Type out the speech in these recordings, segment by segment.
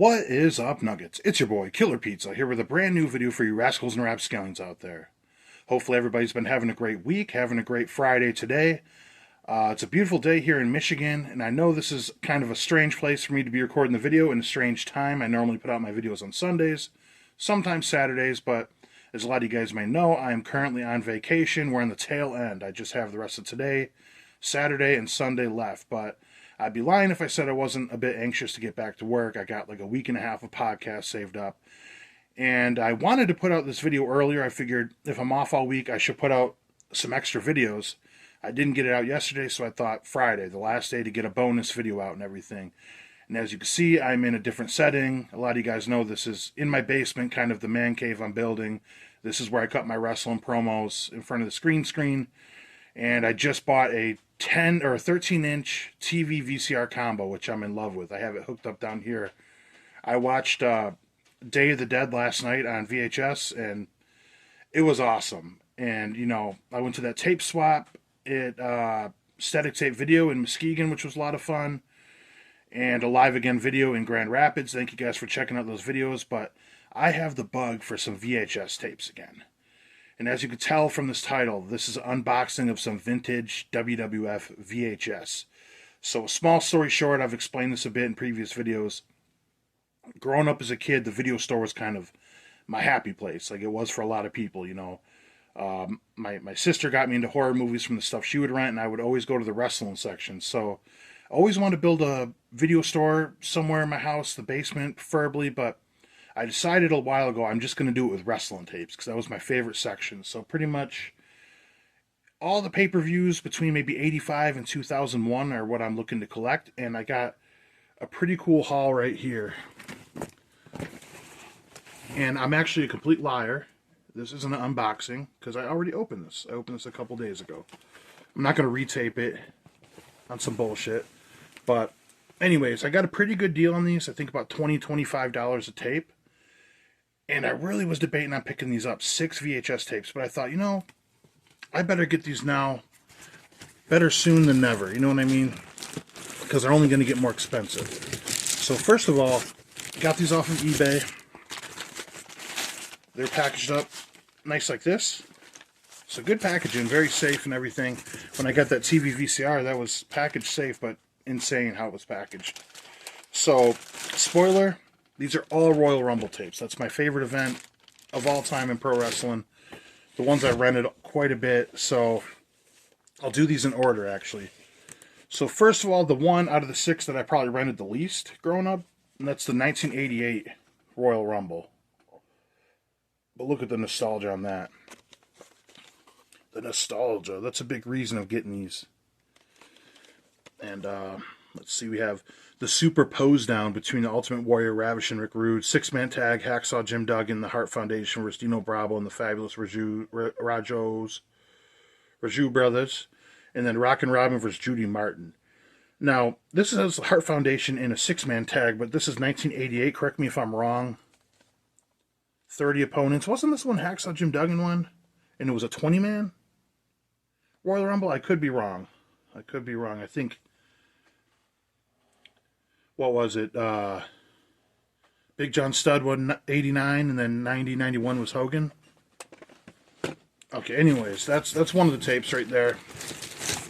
What is up, Nuggets? It's your boy, Killer Pizza, here with a brand new video for you rascals and rapscallions out there. Hopefully everybody's been having a great week, having a great Friday today. It's a beautiful day here in Michigan, and I know this is kind of a strange place for me to be recording the video in a strange time. I normally put out my videos on Sundays, sometimes Saturdays, but as a lot of you guys may know, I am currently on vacation. We're on the tail end. I just have the rest of today, Saturday, and Sunday left, but I'd be lying if I said I wasn't a bit anxious to get back to work. I got like a week and a half of podcasts saved up. And I wanted to put out this video earlier. I figured if I'm off all week, I should put out some extra videos. I didn't get it out yesterday, so I thought Friday, the last day to get a bonus video out and everything. And as you can see, I'm in a different setting. A lot of you guys know this is in my basement, kind of the man cave I'm building. This is where I cut my wrestling promos in front of the screen. And I just bought a 10 or 13-inch TV VCR combo, which I'm in love with. I have it hooked up down here. I watched Day of the Dead last night on VHS, and it was awesome. And, you know, I went to that tape swap at Static Tape Video in Muskegon, which was a lot of fun, and a Live Again video in Grand Rapids. Thank you guys for checking out those videos, but I have the bug for some VHS tapes again. And as you can tell from this title, this is an unboxing of some vintage WWF VHS. So, small story short, I've explained this a bit in previous videos. Growing up as a kid, the video store was kind of my happy place, like it was for a lot of people, you know. My sister got me into horror movies from the stuff she would rent, and I would always go to the wrestling section. So, I always wanted to build a video store somewhere in my house, the basement preferably, but I decided a while ago I'm just going to do it with wrestling tapes because that was my favorite section. So pretty much all the pay-per-views between maybe 85 and 2001 are what I'm looking to collect. And I got a pretty cool haul right here. And I'm actually a complete liar. This isn't an unboxing because I already opened this. I opened this a couple days ago. I'm not going to retape it on some bullshit. But anyways, I got a pretty good deal on these. I think about $20, $25 a tape. And I really was debating on picking these up, 6 VHS tapes. But I thought, you know, I better get these now. Better soon than never. You know what I mean? Because they're only going to get more expensive. So first of all, got these off of eBay. They're packaged up nice like this. So good packaging, very safe and everything. When I got that TV VCR, that was packaged safe, but insane how it was packaged. So, spoiler, these are all Royal Rumble tapes. That's my favorite event of all time in pro wrestling. The ones I rented quite a bit, so I'll do these in order, actually. So first of all, the one out of the 6 that I probably rented the least growing up, and that's the 1988 Royal Rumble. But look at the nostalgia on that. The nostalgia, that's a big reason of getting these. And let's see, we have the super pose down between the Ultimate Warrior, Ravish, and Rick Rude. 6-man tag, Hacksaw Jim Duggan, the Hart Foundation versus Dino Bravo and the Fabulous Raju brothers. And then Rockin' Robin versus Judy Martin. Now, this is the Hart Foundation in a 6-man tag, but this is 1988. Correct me if I'm wrong. 30 opponents. Wasn't this one Hacksaw Jim Duggan one? And it was a 20-man Royal Rumble? I could be wrong. I think... What was it? Big John Studd won 89, and then 90, 91 was Hogan. Okay, anyways, that's one of the tapes right there.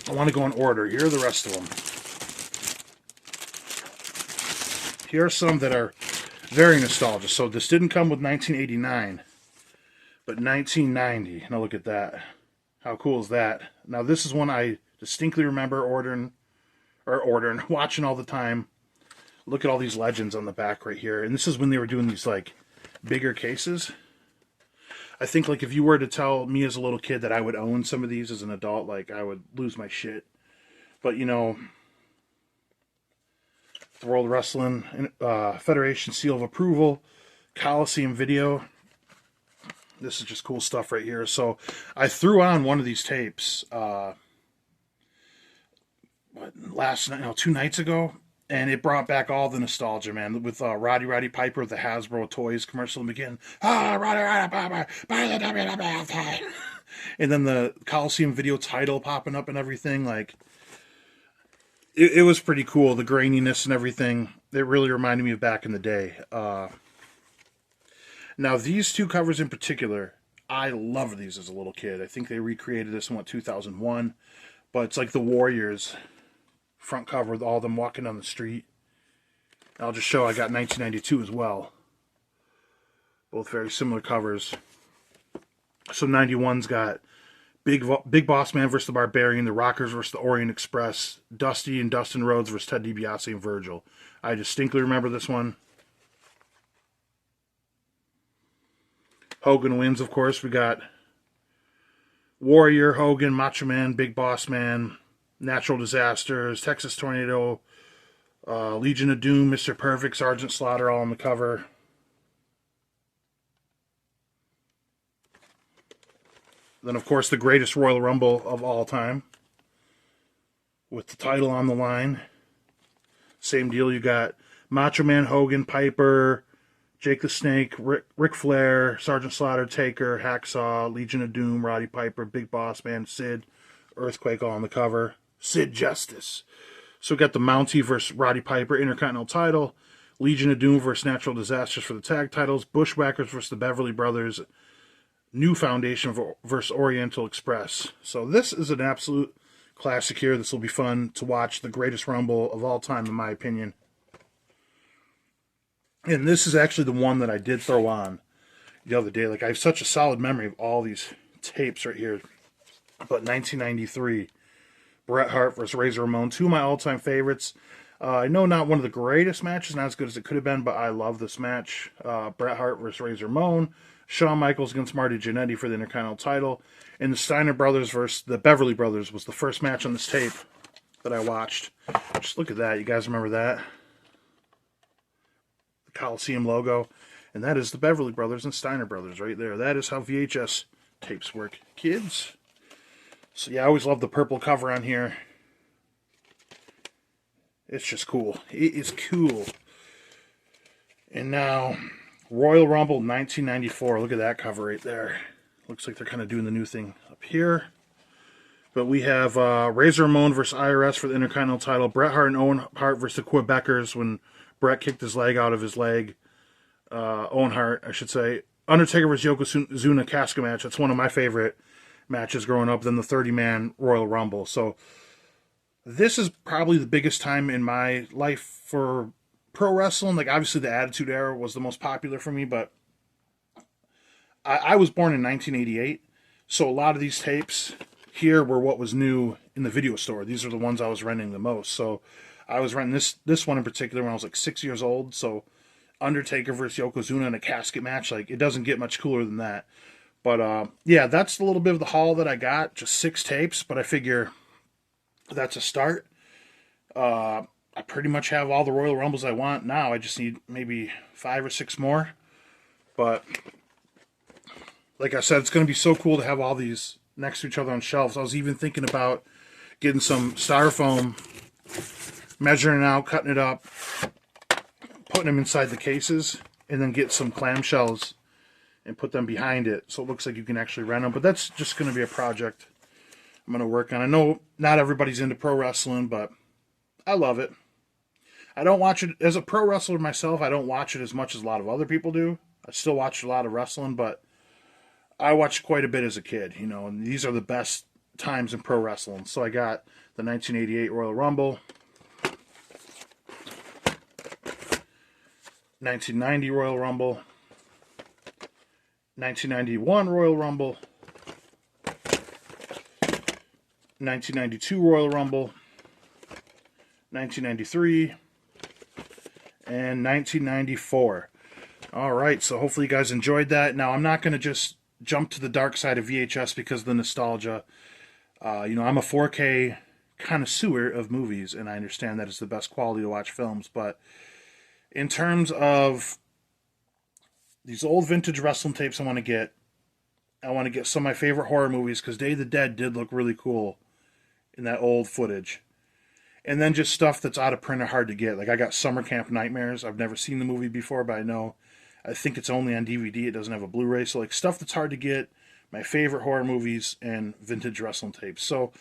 I want to go in order. Here are the rest of them. Here are some that are very nostalgic. So this didn't come with 1989, but 1990. Now look at that. How cool is that? Now this is one I distinctly remember watching all the time. Look at all these legends on the back right here. And this is when they were doing these, like, bigger cases. I think, like, if you were to tell me as a little kid that I would own some of these as an adult, like, I would lose my shit. But, you know, the World Wrestling Federation Seal of Approval, Coliseum Video. This is just cool stuff right here. So, I threw on one of these tapes last night, no, 2 nights ago. And it brought back all the nostalgia, man. With Roddy Piper, the Hasbro Toys commercial begin. Roddy Piper, buy the WWF. And then the Coliseum Video title popping up and everything. Like, it was pretty cool, the graininess and everything. It really reminded me of back in the day. Now, these two covers in particular, I loved these as a little kid. I think they recreated this in, 2001. But it's like the Warriors front cover with all of them walking down the street. I'll just show I got 1992 as well. Both very similar covers. So 91's got Big Boss Man versus the Barbarian, the Rockers versus the Orient Express, Dusty and Dustin Rhodes versus Ted DiBiase and Virgil. I distinctly remember this one. Hogan wins, of course. We got Warrior, Hogan, Macho Man, Big Boss Man, Natural Disasters, Texas Tornado, Legion of Doom, Mr. Perfect, Sergeant Slaughter, all on the cover. Then, of course, the greatest Royal Rumble of all time, with the title on the line. Same deal, you got Macho Man, Hogan, Piper, Jake the Snake, Ric Flair, Sergeant Slaughter, Taker, Hacksaw, Legion of Doom, Roddy Piper, Big Boss Man, Sid, Earthquake all on the cover. Sid Justice. So we got the Mountie versus Roddy Piper Intercontinental title, Legion of Doom versus Natural Disasters for the tag titles, Bushwhackers versus the Beverly Brothers, New Foundation versus Oriental Express. So this is an absolute classic here. This will be fun to watch. The greatest Rumble of all time, in my opinion. And this is actually the one that I did throw on the other day. Like, I have such a solid memory of all these tapes right here. But 1993, Bret Hart versus Razor Ramon, two of my all-time favorites. I know not one of the greatest matches, not as good as it could have been, but I love this match. Bret Hart versus Razor Ramon. Shawn Michaels against Marty Jannetty for the Intercontinental title. And the Steiner Brothers versus the Beverly Brothers was the first match on this tape that I watched. Just look at that. You guys remember that? The Coliseum logo. And that is the Beverly Brothers and Steiner Brothers right there. That is how VHS tapes work, kids. So yeah, I always love the purple cover on here. It's just cool. It is cool. And now, Royal Rumble 1994. Look at that cover right there. Looks like they're kind of doing the new thing up here. But we have Razor Ramon versus IRS for the Intercontinental title. Bret Hart and Owen Hart versus the Quebecers when Bret kicked his leg out of his leg. Owen Hart, I should say. Undertaker versus Yokozuna casket match. That's one of my favorite matches growing up. Then the 30-man Royal Rumble. So this is probably the biggest time in my life for pro wrestling. Like, obviously the Attitude Era was the most popular for me, but I was born in 1988, so a lot of these tapes here were what was new in the video store. These are the ones I was renting the most. So I was renting this one in particular when I was like 6 years old. So Undertaker versus Yokozuna in a casket match, like, it doesn't get much cooler than that. But yeah, that's a little bit of the haul that I got. Just 6 tapes, but I figure that's a start. I pretty much have all the Royal Rumbles I want now. I just need maybe 5 or 6 more. But like I said, it's going to be so cool to have all these next to each other on shelves. I was even thinking about getting some styrofoam, measuring it out, cutting it up, putting them inside the cases, and then get some clamshells and put them behind it so it looks like you can actually rent them. But that's just going to be a project I'm going to work on. I know not everybody's into pro wrestling, but I love it. I don't watch it as a pro wrestler myself. I don't watch it as much as a lot of other people do. I still watch a lot of wrestling, but I watched quite a bit as a kid, you know, and these are the best times in pro wrestling. So I got the 1988 Royal Rumble, 1990 Royal Rumble, 1991 Royal Rumble, 1992 Royal Rumble, 1993, and 1994. All right, so hopefully you guys enjoyed that. Now, I'm not going to just jump to the dark side of VHS because of the nostalgia. You know, I'm a 4K connoisseur of movies, and I understand that it's the best quality to watch films. But in terms of these old vintage wrestling tapes I want to get some of my favorite horror movies because Day of the Dead did look really cool in that old footage. And then just stuff that's out of print or hard to get. Like, I got Summer Camp Nightmares. I've never seen the movie before, but I think it's only on DVD. It doesn't have a Blu-ray. So, like, stuff that's hard to get, my favorite horror movies, and vintage wrestling tapes. So,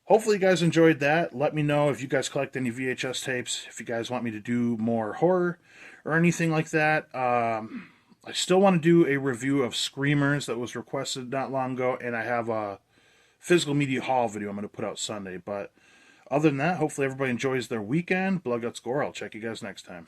hopefully you guys enjoyed that. Let me know if you guys collect any VHS tapes, if you guys want me to do more horror or anything like that. I still want to do a review of Screamers that was requested not long ago, and I have a physical media haul video I'm going to put out Sunday. But other than that, hopefully everybody enjoys their weekend. Blood Guts Gore. I'll check you guys next time.